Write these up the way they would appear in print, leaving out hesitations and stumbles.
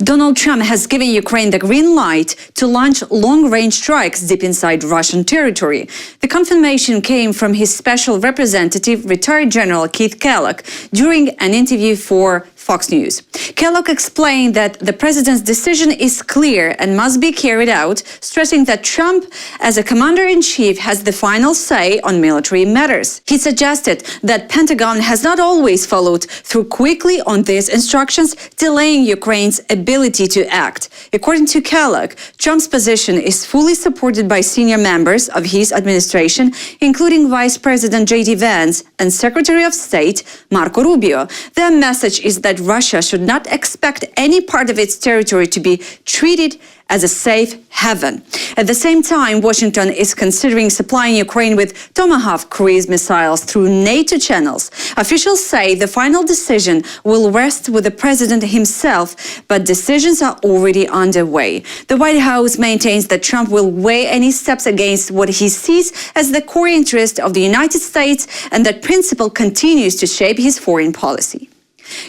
Donald Trump has given Ukraine the green light to launch long-range strikes deep inside Russian territory. The confirmation came from his special representative, retired General Keith Kellogg, during an interview for Fox News. Kellogg explained that the president's decision is clear and must be carried out, stressing that Trump, as a commander-in-chief, has the final say on military matters. He suggested that Pentagon has not always followed through quickly on these instructions, delaying Ukraine's ability to act. According to Kellogg, Trump's position is fully supported by senior members of his administration, including Vice President J.D. Vance and Secretary of State Marco Rubio. Their message is that Russia should not expect any part of its territory to be treated as a safe haven. At the same time, Washington is considering supplying Ukraine with Tomahawk cruise missiles through NATO channels. Officials say the final decision will rest with the president himself, but decisions are already underway. The White House maintains that Trump will weigh any steps against what he sees as the core interest of the United States, and that principle continues to shape his foreign policy.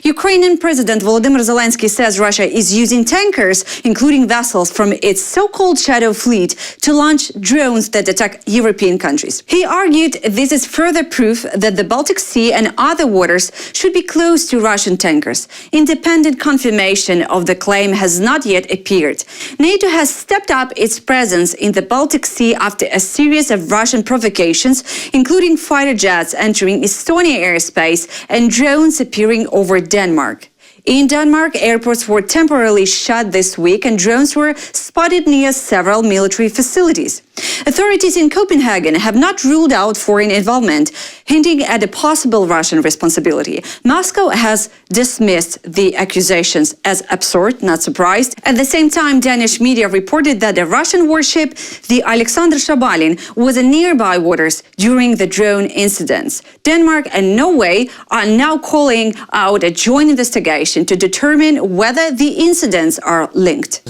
Ukrainian President Volodymyr Zelensky says Russia is using tankers, including vessels from its so-called shadow fleet, to launch drones that attack European countries. He argued this is further proof that the Baltic Sea and other waters should be closed to Russian tankers. Independent confirmation of the claim has not yet appeared. NATO has stepped up its presence in the Baltic Sea after a series of Russian provocations, including fighter jets entering Estonian airspace and drones appearing over Denmark. In Denmark, airports were temporarily shut this week and drones were spotted near several military facilities. Authorities in Copenhagen have not ruled out foreign involvement, hinting at a possible Russian responsibility. Moscow has dismissed the accusations as absurd, not surprised. At the same time, Danish media reported that a Russian warship, the Alexander Shabalin, was in nearby waters during the drone incidents. Denmark and Norway are now calling out a joint investigation to determine whether the incidents are linked.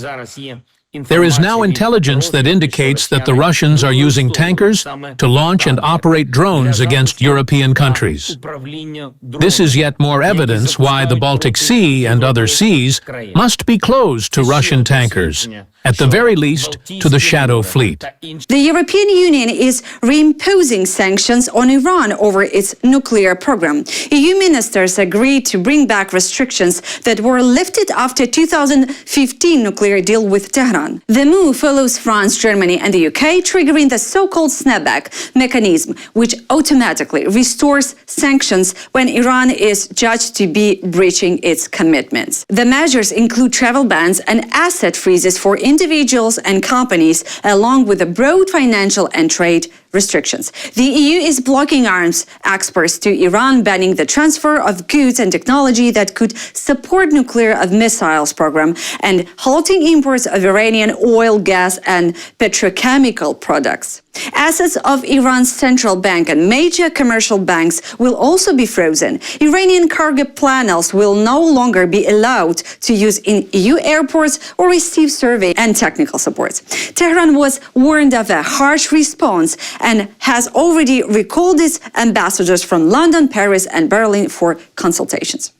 There is now intelligence that indicates that the Russians are using tankers to launch and operate drones against European countries. This is yet more evidence why the Baltic Sea and other seas must be closed to Russian tankers, at the very least to the shadow fleet. The European Union is reimposing sanctions on Iran over its nuclear program. EU ministers agreed to bring back restrictions that were lifted after 2015 nuclear deal with Tehran. The move follows France, Germany and the UK, triggering the so-called snapback mechanism, which automatically restores sanctions when Iran is judged to be breaching its commitments. The measures include travel bans and asset freezes for individuals and companies, along with a broad financial and trade restrictions. The EU is blocking arms exports to Iran, banning the transfer of goods and technology that could support nuclear missiles program, and halting imports of Iranian oil, gas and petrochemical products. Assets of Iran's central bank and major commercial banks will also be frozen. Iranian cargo planners will no longer be allowed to use in EU airports or receive survey and technical support. Tehran was warned of a harsh response and has already recalled its ambassadors from London, Paris and Berlin for consultations.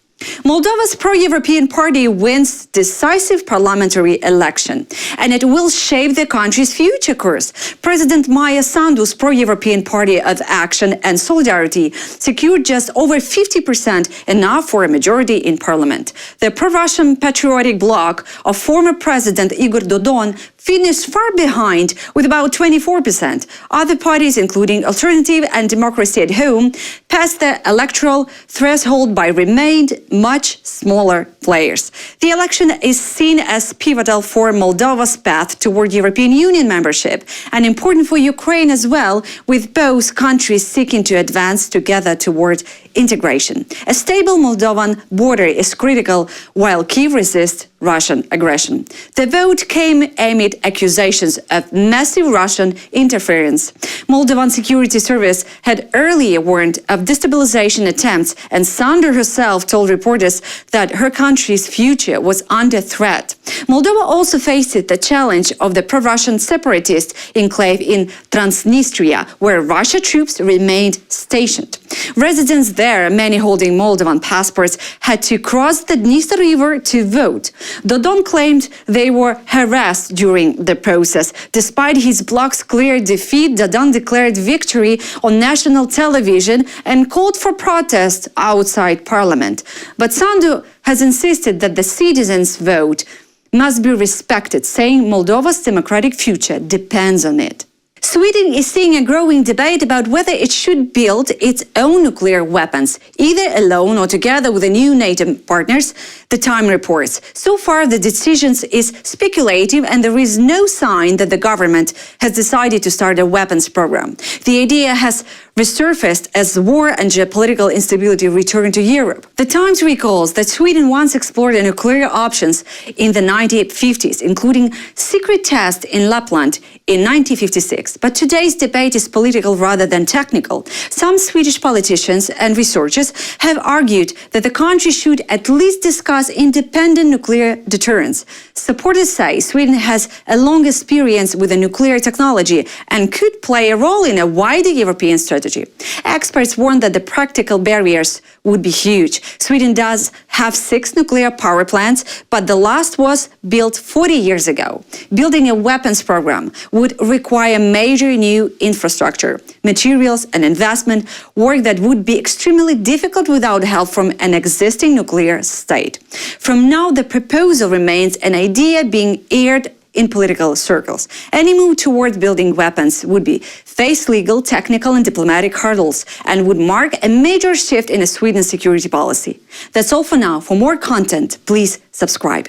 Moldova's pro-European party wins decisive parliamentary election, and it will shape the country's future course. President Maia Sandu's pro-European Party of Action and Solidarity secured just over 50%, enough for a majority in parliament. The pro-Russian patriotic bloc of former President Igor Dodon finished far behind with about 24%. Other parties, including Alternative and Democracy at Home, passed the electoral threshold but remained much smaller players. The election is seen as pivotal for Moldova's path toward European Union membership and important for Ukraine as well, with both countries seeking to advance together toward integration. A stable Moldovan border is critical while Kyiv resists Russian aggression. The vote came amid accusations of massive Russian interference. Moldovan Security Service had earlier warned of destabilization attempts, and Sandu herself told reporters that her country's future was under threat. Moldova also faced the challenge of the pro-Russian separatist enclave in Transnistria, where Russian troops remained stationed. Residents there, many holding Moldovan passports, had to cross the Dniester River to vote. Dodon claimed they were harassed during the process. Despite his bloc's clear defeat, Dodon declared victory on national television and called for protest outside parliament. But Sandu has insisted that the citizens' vote must be respected, saying Moldova's democratic future depends on it. Sweden is seeing a growing debate about whether it should build its own nuclear weapons, either alone or together with the new NATO partners, the Time reports. So far, the decision is speculative and there is no sign that the government has decided to start a weapons program. The idea has resurfaced as war and geopolitical instability return to Europe. The Times recalls that Sweden once explored nuclear options in the 1950s, including secret tests in Lapland in 1956. But today's debate is political rather than technical. Some Swedish politicians and researchers have argued that the country should at least discuss independent nuclear deterrence. Supporters say Sweden has a long experience with the nuclear technology and could play a role in a wider European strategy. Experts warn that the practical barriers would be huge. Sweden does have 6 nuclear power plants, but the last was built 40 years ago. Building a weapons program would require major new infrastructure, materials and investment, work that would be extremely difficult without help from an existing nuclear state. From now, the proposal remains an idea being aired in political circles. Any move toward building weapons would face legal, technical and diplomatic hurdles and would mark a major shift in Sweden's security policy. That's all for now. For more content, please subscribe.